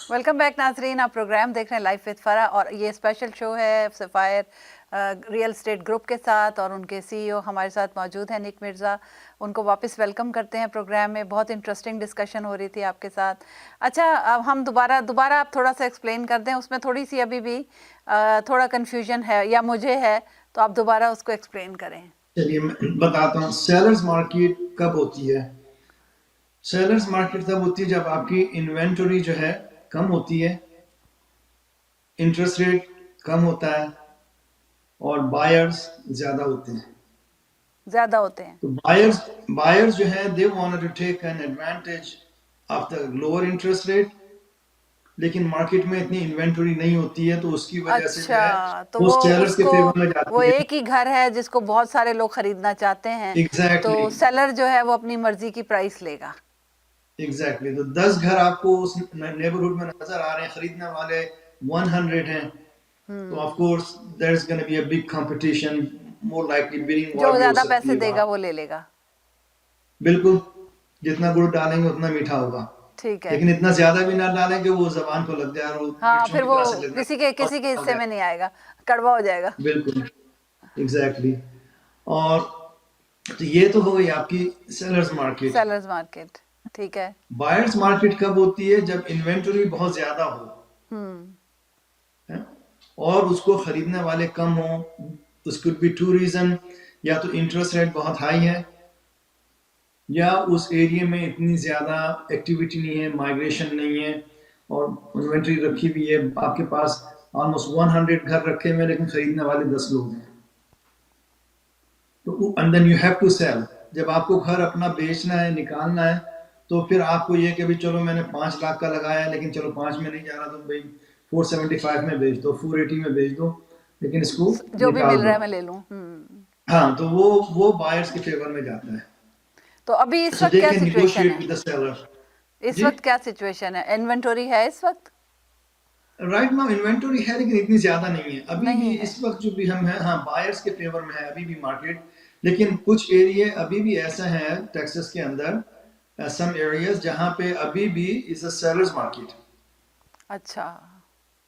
Welcome back नाजरीन, आप programme देख रहे हैं लाइफ विद फरा और ये स्पेशल शो है सफ़ायर रियल एस्टेट ग्रुप के साथ और उनके सीईओ हमारे साथ मौजूद हैं निक मिर्ज़ा। उनको वापस वेलकम करते हैं प्रोग्राम में। बहुत इंटरेस्टिंग डिस्कशन हो रही थी आपके साथ। अच्छा, अब हम दोबारा आप थोड़ा सा एक्सप्लेन कर दें, उसमें थोड़ी सी अभी भी थोड़ा कन्फ्यूजन है या मुझे है, तो आप दोबारा उसको एक्सप्लेन करें। चलिए मैं बताता हूँ। सेलर्स मार्केट कब होती है? सेलर्स मार्केट तब होती है जब आपकी इन्वेंटरी जो है कम होती है, इंटरेस्ट रेट कम होता है और बायर्स ज्यादा होते हैं। ज़्यादा होते हैं। तो बायर्स जो है they wanted to take an advantage of the lower interest rate, लेकिन मार्केट में इतनी इन्वेंटरी नहीं होती है, तो उसकी वजह से जो है अच्छा, तो वो वो सेलर्स के उसको फेवर में वो जाती है। एक ही घर है जिसको बहुत सारे लोग खरीदना चाहते हैं, तो एग्जैक्टली सेलर जो है वो अपनी मर्जी की प्राइस लेगा। एग्जैक्टली तो 10 घर आपको उस नेबरहुड में नजर आ रहे हैं, खरीदने वाले 100 हैं, तो of course there is gonna be a big competition, more likely bidding war जो भी हो ज्यादा सकती पैसे है वहां। देगा वो ले लेगा। बिल्कुल, जितना गुड़ डालेंगे उतना मीठा होगा, ठीक है। लेकिन इतना ज्यादा भी ना डालें कि वो जबान को लग जाए और वो हाँ, मिर्चों फिर की वो तरह से लगने किसी के हो हिस्से गया। में नहीं आएगा, कड़वा हो जाएगा। बिल्कुल एग्जैक्टली और तो ये तो हो गई आपकी सेलर्स मार्केट। Sellers market. ठीक है। बायर्स मार्केट कब होती है? जब इन्वेंटरी बहुत ज्यादा हो हम्म। है और उसको खरीदने वाले कम हो। उस कुड बी टू रीजन, या तो इंटरेस्ट रेट बहुत हाई है, या उस एरिया में इतनी ज्यादा एक्टिविटी नहीं है, माइग्रेशन नहीं है, और इन्वेंट्री रखी हुई है आपके पास। ऑलमोस्ट 100 घर रखे हुए, लेकिन खरीदने वाले 10 लोग हैं, तो and then you have to sell. जब आपको घर अपना बेचना है, निकालना है, तो फिर आपको ये कि भाई चलो मैंने 5 लाख का लगाया, लेकिन चलो 5 में नहीं जा रहा, तो भाई 475 में बेच दो, 480 में बेच दो, लेकिन इसको जो भी निकाल मिल रहा दो। है मैं ले लूं। हम्म। हाँ, तो वो बायर्स के फेवर में जाता है। तो अभी इस सो वक्त दे क्या कैन सिचुएशन निगोशिएट है? With the seller. इस जी, वक्त क्या सिचुएशन है? इन्वेंटोरी है इस वक्त? राइट नाउ इन्वेंटरी है, लेकिन इतनी ज्यादा नहीं है अभी भी। नहीं है। इस वक्त जो भी हम हैं, हाँ, बायर्स के फेवर में है अभी भी मार्केट, लेकिन कुछ एरिया अभी भी ऐसा है टेक्सास के अंदर, सम एरियाज जहां पे अभी भी इज अ सेलर्स मार्केट। अच्छा।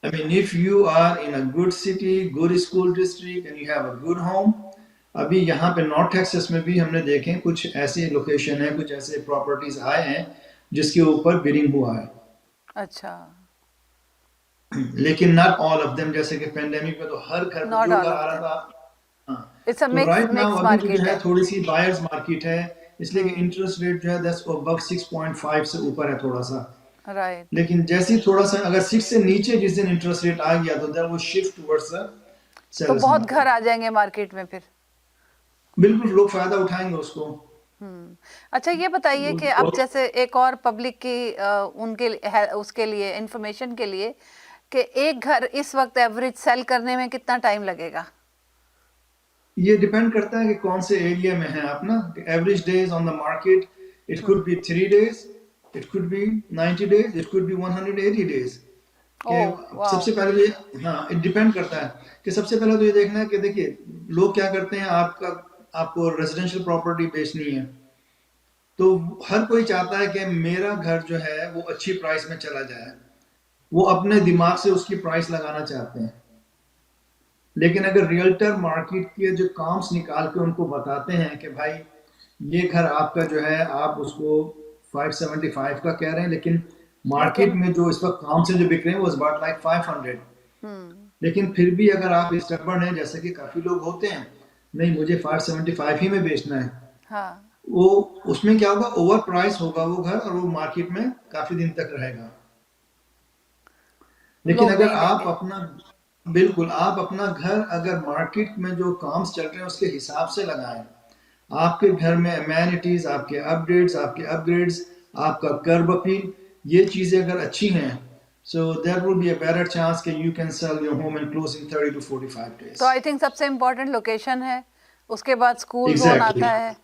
I mean, if you are in a good city, good school district, and you have a good home, अभी यहाँ पे नॉर्थ टेक्सास में भी हमने देखे कुछ ऐसे लोकेशन है, कुछ ऐसे प्रॉपर्टीज आए हैं जिसके ऊपर बिडिंग हुआ है, अच्छा। लेकिन नॉट ऑल ऑफ देम। जैसे कि पेंडेमिक में तो हर घर पे नॉट जो घर ऑल आ ऑफ रहा देम। था। हाँ, इट्स अ तो मिक्स राइट नाउ मिक्स अभी भी जो मार्केट है है। थोड़ी सी बायर्स मार्केट है, इसलिए कि हम्म। इंटरेस्ट रेट जो है दैट्स अबव 6.5 से ऊपर है थोड़ा सा। राइट। लेकिन जैसे ही थोड़ा सा अगर 6 से नीचे जिस दिन इंटरेस्ट रेट आ गया, तो देयर वो शिफ्ट टुवर्ड्स द तो सेलर्स बहुत घर मार्केट। आ जाएंगे मार्केट में फिर। बिल्कुल, लोग फायदा उठाएंगे उसको। हम्म। अच्छा, ये बताइए कि अब और जैसे एक और पब्लिक की उसके लिए इंफॉर्मेशन के लिए कि एक घर इस वक्त एवरेज सेल करने में कितना टाइम लगेगा? ये डिपेंड करता है कि कौन से एरिया में है आप ना। Average days on the market, it could hmm. Be 3 days, it could be 90 days, it could be 180 days। कि ओह वाह। सबसे पहले तो ये, हाँ, इट डिपेंड करता है कि सबसे पहले तो ये देखना है कि देखिए लोग क्या करते हैं। आपको रेजिडेंशियल प्रॉपर्टी बेचनी है, तो हर कोई चाहता है कि मेरा घर जो है वो अच्छी प्राइस में चला जाए, वो अपने दिमाग से उसकी प्राइस लगाना चाहते हैं। लेकिन अगर रियल्टर मार्केट के जो काम्स निकाल के उनको बताते हैं कि भाई ये घर आपका जो है, आप उसको 575 का कह रहे हैं, लेकिन मार्केट लेकिन में जो इस वक्त काम से जो बिक रहे हैं वो इज अबाउट लाइक 500, हम्म। लेकिन फिर भी अगर आप स्टबर्न हैं, जैसे कि काफी लोग होते हैं, नहीं मुझे 575 ही में बेचना है, हाँ। वो उसमें क्या होगा, ओवर प्राइस होगा वो घर, और वो मार्केट में काफी दिन तक रहेगा। लेकिन लोग अगर नहीं आप लेंगे। अपना, बिल्कुल, आप अपना घर अगर मार्केट में जो काम चल रहे हैं उसके हिसाब से लगाएं, आपके घर में अमेनिटीज, आपके अपडेट्स, आपके अपग्रेड्स, आपका कर्ब अपील, ये चीजें अगर अच्छी हैं, so there will be a better chance कि you can sell your home in close in 30 to 45 तो days। आई थिंक सबसे इम्पोर्टेंट लोकेशन है। उसके बाद स्कूल जोन एग्जैक्टली, आता है।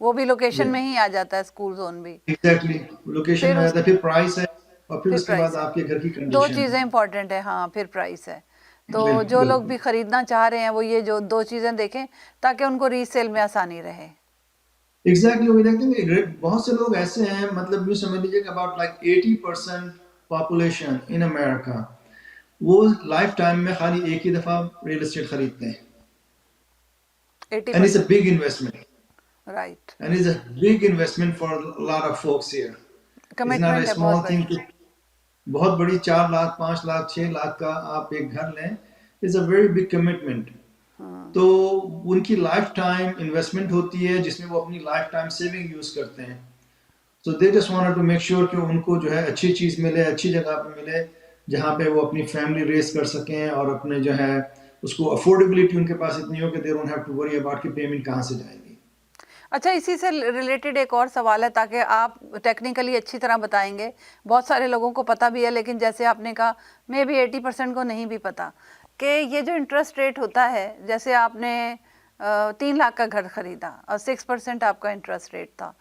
वो भी लोकेशन में ही आ जाता है, स्कूल जोन भी। एग्जैक्टली, लोकेशन फिर में उस आता है, फिर प्राइस है, और फिर फिर उसके बाद प्राइस है। आपके घर की दो कंडीशन चीज़ें है। इंपॉर्टेंट है, हाँ, फिर प्राइस है। तो जो लोग बिल्कुल भी खरीदना चाह रहे हैं वो ये जो दो चीज़ें देखें ताकि उनको रीसेल में आसानी रहे। एग्जैक्टली, वही देखते हैं कि बहुत से लोग ऐसे हैं, मतलब यूँ समझ लीजिए कि about like 80% population in America, वो लाइफ टाइम में खाली एक ही दफा रियल एस्टेट खरीदते हैं, and it's a 80%। big investment, right. and it's a big investment for a lot of folks here. It's not a commitment है बहुत small thing बड़ी। to बहुत बड़ी 4 लाख 5 लाख 6 लाख का आप एक घर लें, is a very big commitment. तो उनकी लाइफ टाइम इन्वेस्टमेंट होती है जिसमें वो अपनी लाइफ टाइम सेविंग यूज करते हैं। So they just wanted to make sure कि उनको जो है अच्छी चीज मिले, अच्छी जगह पे मिले, जहाँ पे वो अपनी फैमिली रेस कर सकें और अपने जो है उसको अफोर्डेबिलिटी उनके पास इतनी हो कि they don't have to worry about कि पेमेंट कहाँ से जाएगी। अच्छा, इसी से रिलेटेड एक और सवाल है, ताकि आप टेक्निकली अच्छी तरह बताएंगे। बहुत सारे लोगों को पता भी है, लेकिन जैसे आपने कहा मे बी 80% को नहीं भी पता कि ये जो इंटरेस्ट रेट होता है, जैसे आपने 3 लाख का घर खरीदा और 6% आपका इंटरेस्ट रेट था,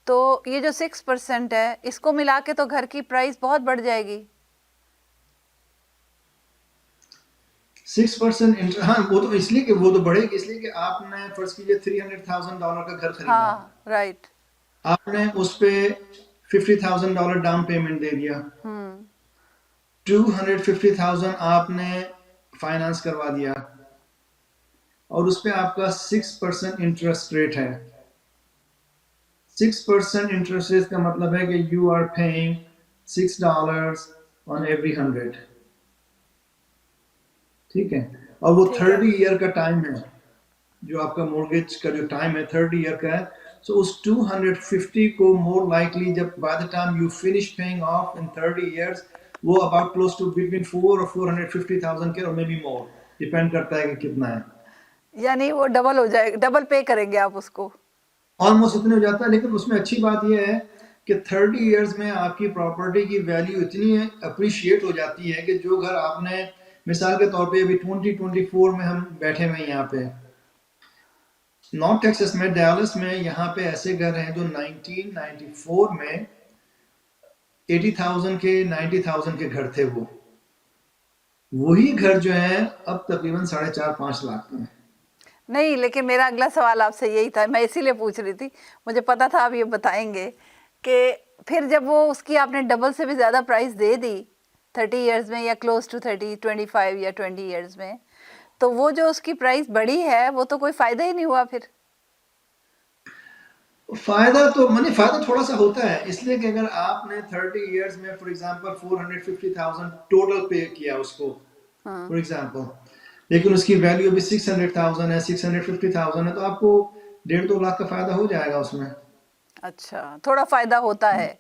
तो ये जो 6% है, इसको मिला के तो घर की प्राइस बहुत बढ़ जाएगी। 6% हाँ, वो तो इसलिए कि वो तो बढ़ेगी इसलिए कि आपने फर्ज कीजिए $300,000 का घर खरीदा, हाँ, राइट। आपने उस पे $50,000 डाउन पेमेंट दे दिया, हम्म। 250,000 आपने फाइनेंस करवा दिया और उस पे आपका 6% इंटरेस्ट रेट है। 6% इंटरेस्ट रेट का मतलब है कि you are paying $6 on every 100, ठीक है। और वो ठीक है। 30 ईयर का टाइम है, जो आपका मोर्गेज का जो टाइम है 30 ईयर का है। सो उस 250 को मोर लाइकली जब by the time you finish paying off in 30 years, वो अबाउट क्लोज टू बिटवीन 4 और 450,000 के, और मे बी मोर, डिपेंड करता है कि कितना है। यानी वो डबल हो जाएगा, डबल पे करेंगे आप उसको। ऑलमोस्ट इतने हो जाता है, लेकिन उसमें अच्छी बात यह है कि 30 इयर्स में आपकी प्रॉपर्टी की वैल्यू इतनी अप्रिशिएट हो जाती है कि जो घर आपने, मिसाल के तौर पे अभी 2024 में हम बैठे हुए हैं यहाँ पे नॉर्थ टेक्सास में, डैलस में, यहाँ पे ऐसे घर हैं जो 1994 में 80,000 के 90,000 के घर थे। वो वही घर जो है अब तकरीबन 4.5-5 लाख के हैं। नहीं, लेकिन मेरा अगला सवाल आपसे यही था, मैं इसीलिए पूछ रही थी, मुझे पता था आप ये बताएंगे कि फिर जब वो उसकी आपने डबल से भी ज़्यादा प्राइस दे दी 30 इयर्स में, या क्लोज टू 30, 25 या 20 इयर्स में, तो वो जो उसकी प्राइस बढ़ी है वो तो कोई फ़ायदा ही नहीं हुआ फिर। फायदा तो माने फायदा थोड़ा सा होता है, इसलिए कि अगर आपने 30 इयर्स में फॉर एग्जांपल 450,000 टोटल पे किया उसको हाँ। फॉर एग्जांपल, लेकिन उसकी वैल्यू अभी 600,000 है, 650,000 है, तो आपको 1.5-2 लाख का फायदा हो जाएगा उसमें। अच्छा, थोड़ा फ़ायदा होता है।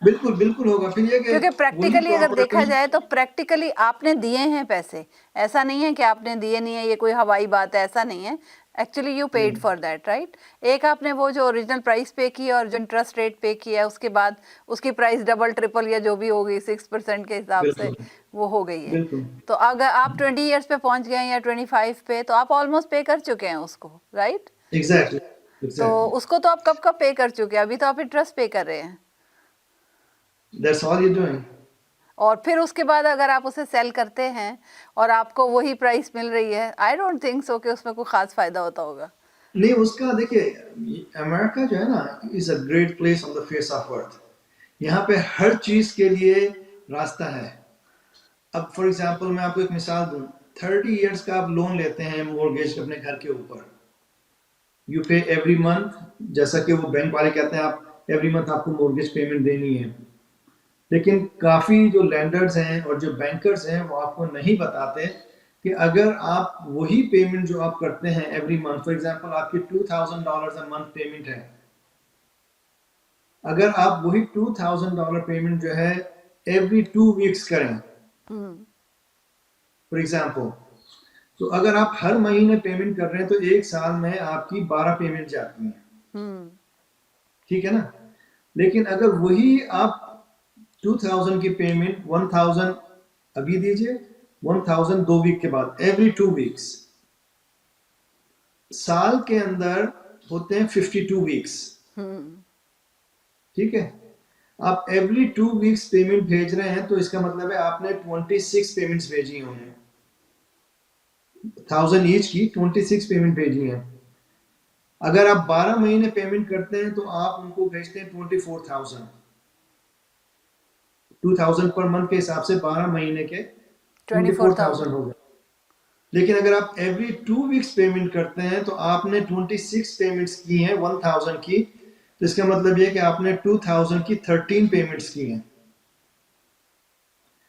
बिल्कुल बिल्कुल होगा। फिर ये कि क्योंकि वही प्रैक्टिकली अगर देखा प्रॉपर्टी, जाए तो प्रैक्टिकली आपने दिए हैं पैसे, ऐसा नहीं है कि आपने दिए नहीं है, ये कोई हवाई बात है, ऐसा नहीं है। Actually you paid for that, right. एक आपने वो जो ओरिजिनल प्राइस पे की और जो इंटरेस्ट रेट पे किया, उसके बाद उसकी प्राइस डबल ट्रिपल या जो भी हो गई 6% के हिसाब से बिल्कुल वो हो गई है। बिल्कुल तो अगर आप 20 ईयर्स पे पहुंच गए हैं या 25 पे, तो आप ऑलमोस्ट पे कर चुके हैं उसको, राइट। एग्जैक्टली तो एग्जैक्टली, उसको तो आप कब कब पे कर चुके हैं, अभी तो आप इंटरेस्ट पे कर रहे हैं। That's all you doing. और फिर उसके बाद अगर आप उसे सेल करते हैं और आपको वही प्राइस मिल रही है, आई डोंट थिंक सो कि उसमें कोई खास फायदा होता होगा। नहीं, उसका देखिए, अमेरिका जो है ना is a great place on the face of earth. यहाँ पे हर चीज के लिए रास्ता है। अब फॉर एग्जांपल मैं आपको एक मिसाल दूं, 30 इयर्स का आप लोन लेते हैं मॉर्गेज अपने घर के ऊपर, यू पे एवरी मंथ, जैसा कि वो बैंक वाले कहते हैं आप एवरी मंथ आपको मॉर्गेज पेमेंट देनी है। लेकिन काफी जो लैंडर्स हैं और जो बैंकर्स हैं वो आपको नहीं बताते कि अगर आप वही पेमेंट जो आप करते हैं एवरी मंथ, फॉर एग्जांपल आपकी $2,000 अ मंथ पेमेंट है, अगर आप वही $2,000 पेमेंट जो है एवरी 2 वीक्स करें फॉर एग्जांपल, तो अगर आप हर महीने पेमेंट कर रहे हैं तो एक साल में आपकी 12 पेमेंट जाती हैं, ठीक है ना। लेकिन अगर वही आप 2,000 की पेमेंट 1,000 अभी दीजिए, 1,000 2 वीक के बाद, एवरी 2 वीक्स, साल के अंदर होते हैं 52 वीक्स, ठीक है। आप एवरी 2 वीक्स पेमेंट भेज रहे हैं तो इसका मतलब है आपने 26 पेमेंट्स भेजी होंगी, 1,000 ईच की 26 पेमेंट भेजी हैं। अगर आप 12 महीने पेमेंट करते हैं तो आप उनको भेजते हैं 24,000, 2000 पर मंथ के हिसाब से 12 महीने के 24,000 24,000। हो गए। लेकिन अगर आप एवरी 2 वीक्स पेमेंट करते हैं तो आपने 26 पेमेंट्स की हैं 1000 की, तो इसका मतलब ये कि आपने 2000 की 13 पेमेंट्स की हैं।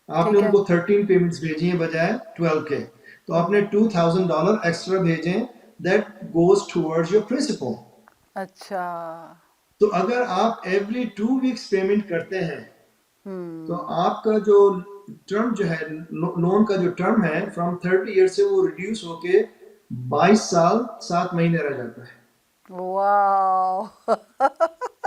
आपने ठीक है। उनको 13 पेमेंट्स भेजी हैं बजाय 12 के, तो आपने $2000 एक्स्ट्रा भेजे, that goes towards your principal. अच्छा। तो अगर आप एवरी 2 वीक्स पेमेंट करते हैं तो हम्म। आपका जो टर्म जो है लोन का जो टर्म है फ्रॉम 30 ईयर से वो रिड्यूस होके 22 साल 7 महीने रह जाता है। वाह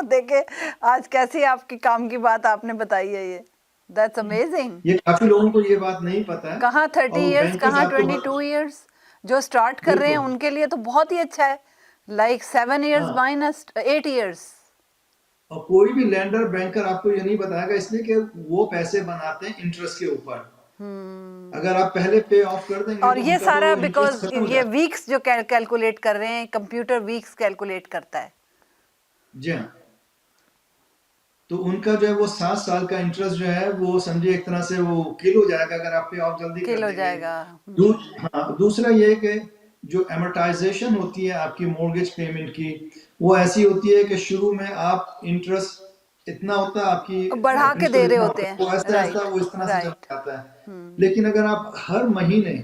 देखिए, आज कैसी आपकी काम की बात आपने बताई है ये। That's amazing. ये काफी लोगों को ये बात नहीं पता है, कहाँ 30 और वो इयर्स, बैंकर्स कहाँ आपको 22 इयर्स। जो स्टार्ट कर रहे हैं बिल्कुल उनके लिए तो बहुत ही अच्छा है। लाइक 7 इयर्स हाँ, माइनस 8 इयर्स। और कोई भी लेंडर बैंकर आपको ये नहीं बताएगा, इसलिए कि वो पैसे बनाते हैं इंटरेस्ट के ऊपर। हम्म। अगर आप पहले पे ऑफ कर देंगे और तो ये उनका सारा तो इंटरेस्ट बिकॉज खत्म हो ये जाएगा। वीक्स जो कैलकुलेट कर रहे हैं, कंप्यूटर वीक्स कैलकुलेट करता है। जी हाँ, तो उनका जो है वो 7 साल का इंटरेस्ट जो है वो समझिए एक तरह से वो किल हो जाएगा अगर आप पे ऑफ जल्दी कर किल हो देंगे। जाएगा। हाँ, दूसरा ये है कि जो एमोर्टाइजेशन होती है आपकी मॉर्गेज पेमेंट की, वो ऐसी होती है कि शुरू में आप इंटरेस्ट इतना होता है, आपकी बढ़ा के प्रिंसिपल दे रहे इतना होते होता है, वो हैं। ऐसा ऐसा राइट। वो इस तरह से राइट। चला जाता है। लेकिन अगर आप हर महीने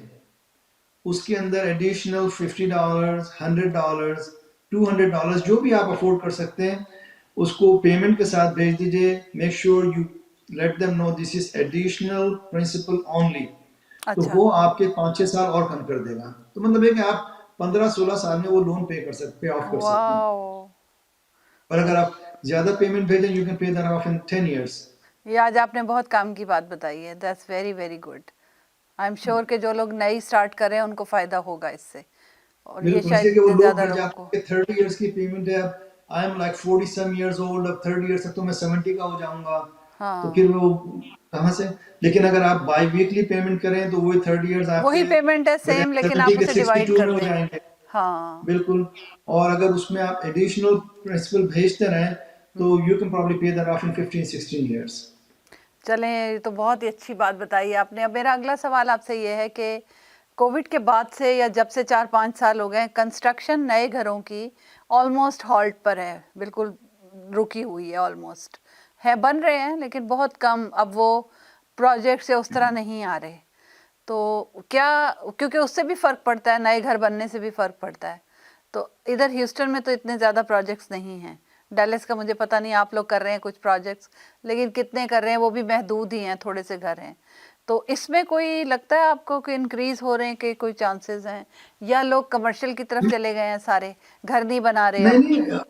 उसके अंदर एडिशनल $50, $100, $200 जो भी आप अफोर्ड कर सकते हैं उसको पेमेंट के साथ भेज दीजिए। Make sure you let them know this is additional principal only, तो अच्छा। वो आपके 5-6 साल और कम कर देगा। तो मतलब है कि आप 15-16 साल में वो लोन पे कर सकते, पे ऑफ कर सकते हैं। वाओ। और अगर आप ज्यादा पेमेंट भेजें you can pay that of in 10 years. ये आज आपने बहुत काम की बात बताई है। That's very very good. I am sure कि जो लोग नई स्टार्ट कर रहे हैं उनको फायदा होगा इससे, और ये बिल्कुल, शायद इसलिए कि वो इतने लोग ज्यादा फिर लोगों को। जाके 30 इयर्स की पेमेंट है, अब I am like 40 some years old, अब 30 इयर्स तक तो मैं 70 का हो जाऊंगा, तो फिर हाँ, वो कहाँ से। लेकिन अगर आप बाई वीकली पेमेंट करें तो वही 30 इयर्स वही आपके पेमेंट है बजाय सेम, लेकिन 70 आप के उसे डिवाइड 62 कर में हो दें। जाएंगे। हाँ। बिल्कुल, और अगर उसमें आप एडिशनल प्रिंसिपल भेजते रहें तो यू कैन प्रॉब्ली पे दैट ऑफ इन 15-16 इयर्स। चलें, ये तो बहुत ही अच्छी बात बताई आपने। अब मेरा अगला सवाल आपसे ये है कि कोविड के बाद से या जब से 4-5 साल हो गए, कंस्ट्रक्शन नए घरों की ऑलमोस्ट हॉल्ट पर है, बिल्कुल रुकी हुई है। ऑलमोस्ट है, बन रहे हैं लेकिन बहुत कम। अब वो प्रोजेक्ट से उस तरह नहीं आ रहे। तो क्या, क्योंकि उससे भी फ़र्क पड़ता है, नए घर बनने से भी फ़र्क पड़ता है। तो इधर ह्यूस्टन में तो इतने ज़्यादा प्रोजेक्ट्स नहीं हैं। डैलस का मुझे पता नहीं, आप लोग कर रहे हैं कुछ प्रोजेक्ट्स, लेकिन कितने कर रहे हैं वो भी महदूद ही हैं, थोड़े से घर हैं। तो इसमें कोई लगता है आपको कि इंक्रीज हो रहे हैं, कि कोई चांसेस हैं, या लोग कमर्शियल की तरफ चले गए हैं, सारे घर नहीं बना रहे नहीं अब।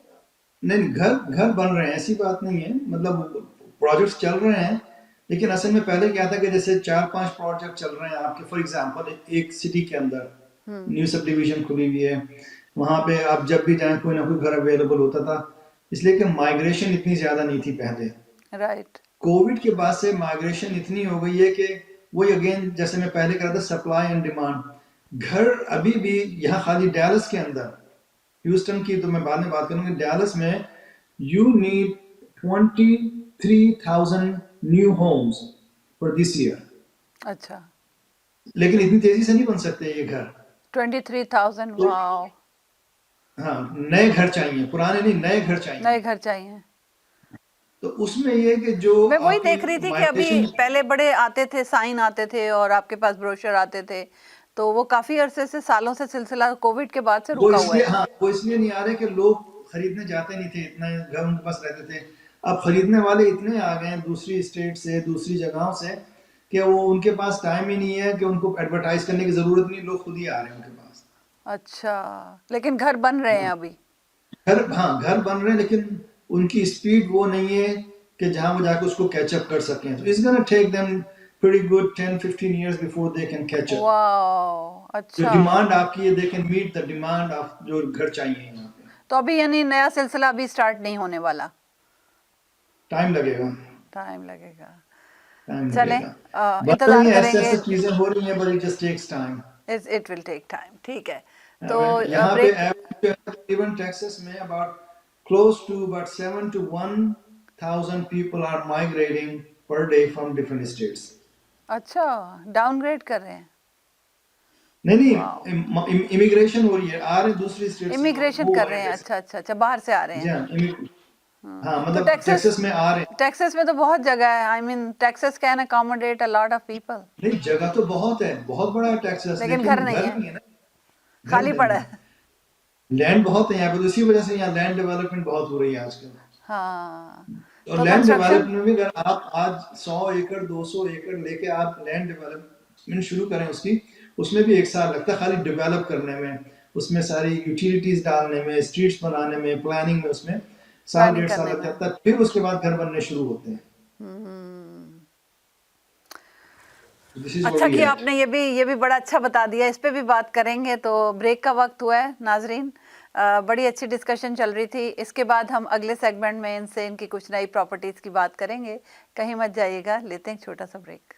नहीं नहीं, घर घर बन रहे हैं, ऐसी बात नहीं है, मतलब प्रोजेक्ट्स चल रहे हैं। लेकिन असल में पहले क्या था कि जैसे 4-5 प्रोजेक्ट चल रहे हैं आपके, फॉर एग्जांपल एक सिटी के अंदर न्यू सब डिवीजन खुली हुई है, वहां पे आप जब भी जाएं कोई ना कोई घर अवेलेबल होता था, इसलिए कि माइग्रेशन इतनी ज्यादा नहीं थी पहले। राइट। कोविड के बाद से माइग्रेशन इतनी हो गई है कि वही अगेन जैसे मैं पहले कह रहा था, सप्लाई एंड डिमांड। घर अभी भी यहाँ खाली डैलस के अंदर, ह्यूस्टन की तो मैं बाद में बात करूंगा, डैलस में you need 23,000 new Holmes for this year. अच्छा। लेकिन इतनी तेजी से नहीं बन सकते ये घर। 23,000। तो वाह। हाँ, नए घर चाहिए, पुराने नहीं, नए घर चाहिए। नए घर चाहिए। तो उसमें ये कि जो मैं वही आपकी देख रही थी कि अभी माइग्रेशन, पहले बड़े आते थे, साइन आते थे और आपके पास ब्रोशर आते थे, तो वो काफी अरसे से, सालों से सिलसिला कोविड के बाद से वो रुका हुआ इसलिए है। हाँ वो इसलिए नहीं आ रहे कि लोग खरीदने जाते नहीं थे, इतना घर उनके पास रहते थे। अब खरीदने वाले इतने आ गए हैं दूसरी स्टेट से, दूसरी जगहों से, कि वो उनके पास टाइम ही नहीं है कि उनको एडवर्टाइज करने की जरूरत नहीं, लोग खुद ही आ रहे हैं उनके पास। अच्छा, लेकिन घर बन रहे हैं अभी। घर, हाँ घर बन रहे हैं, लेकिन उनकी स्पीड वो नहीं है कि जहां वो जाकर उसको कैचअप कर सकें। तो it's gonna take them pretty good 10-15 years before they can catch up। वाह। जो अच्छा। डिमांड आपकी है, they can meet the demand of जो घर चाहिए यहाँ पे। तो अभी यानी नया सिलसिला अभी स्टार्ट नहीं होने वाला। टाइम लगेगा, टाइम लगेगा। टाइम चलें, लगेगा। बन रही इंतजार हैं, ऐसे करेंगे। ऐसे चीजें हो रही हैं, but it just takes time। It will take time. ठीक है, तो यहाँ पे ब्रेक। इवन टेक्सास में about close to about 7 to 1,000 people are migrating per day from different states. अच्छा, डाउनग्रेड कर रहे हैं। नहीं वाओ, नहीं, इमिग्रेशन हो रही है, आ रहे हैं दूसरी स्टेट से लोग, इमिग्रेशन वो कर हो रहे रहे हैं। हैं अच्छा अच्छा अच्छा, बाहर से आ रहे जी हैं। हाँ, हाँ तो मतलब टेक्सास, टेक्सास में आ रहे हैं। टेक्सास में तो बहुत जगह है। I mean Texas can accommodate a lot of people, नहीं जगह तो बहुत है, बहुत बड़ा है टेक्सास, लेकिन घर लेकिन नहीं घर है, नहीं है ना, घर खाली नहीं पड़ा है। है। लैंड बहुत है यहाँ पे, तो इसी वजह से यहाँ लैंड डेवलपमेंट बहुत हो रही है आजकल। हाँ, और तो लैंड कंस्ट्रक्शन, डेवलपमेंट में अगर आप आज 100 एकड़ 200 एकड़ लेके आप लैंड डेवलपमेंट शुरू करें उसकी, उसमें भी 1 साल लगता है खाली डेवलप करने में, उसमें सारी यूटिलिटीज डालने में, स्ट्रीट्स बनाने में, प्लानिंग में, उसमें साल प्लानिंग 1.5 साल करने लग में। जाता है, फिर उसके बाद घर बनने शुरू होते हैं। हम्म, दिस इज व्हाट अच्छा वी किया हैव। आपने, ये भी बड़ा अच्छा बता दिया। इस पे भी बात करेंगे। तो ब्रेक का वक्त हुआ है नाजरीन। बड़ी अच्छी डिस्कशन चल रही थी। इसके बाद हम अगले सेगमेंट में इनसे इनकी कुछ नई प्रॉपर्टीज की बात करेंगे। कहीं मत जाइएगा, लेते हैं एक छोटा सा ब्रेक।